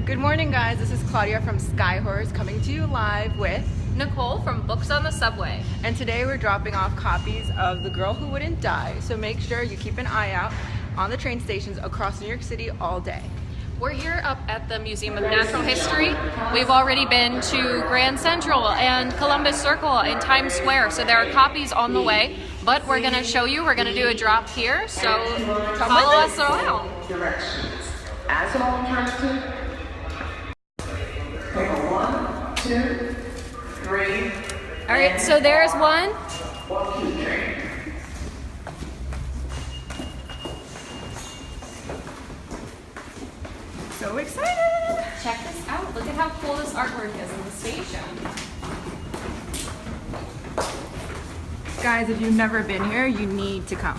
Good morning, guys. This is Claudia from Skyhorse coming to you live with Nicole from Books on the Subway. And today we're dropping off copies of The Girl Who Wouldn't Die. So make sure you keep an eye out on the train stations across New York City all day. We're here up at the Museum of Natural History. We've already been to Grand Central and Columbus Circle and Times Square, so there are copies on the way. But we're going to show you, we're going to do a drop here, so follow us around. Directions. As an alternative, take a 1, 2, 3. All right, so there's one. Or keep train. So excited! Check this out. Look at how cool this artwork is in the station. Guys, if you've never been here, you need to come.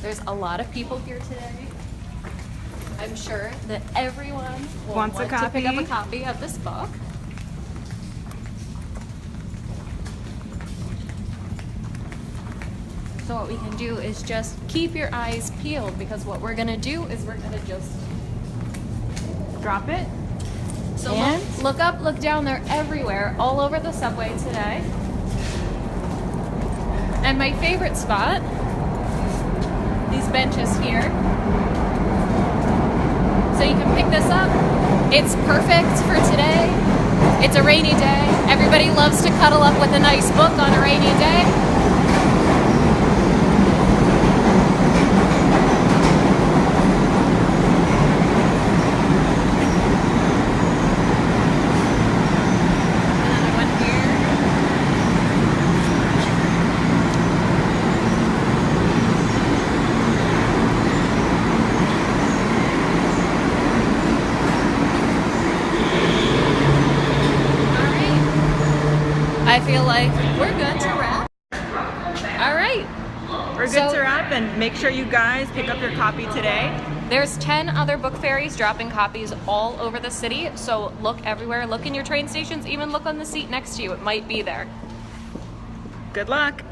There's a lot of people here today. I'm sure that everyone will Wants a want to pick up copy. a copy of this book. So what we can do is just keep your eyes peeled, because what we're gonna do is we're gonna just Drop it. so And? look up, look down. They're everywhere, all over the subway today. And my favorite spot, these benches here. So you can pick this up. It's perfect for today. It's a rainy day. Everybody loves to cuddle up with a nice book on a rainy day. Another one here. I feel like we're good to wrap. All right. We're good So- to wrap, and make sure you guys pick up your copy today. There's 10 other book fairies dropping copies all over the city, so look everywhere. Look in your train stations, even look on the seat next to you. It might be there. Good luck.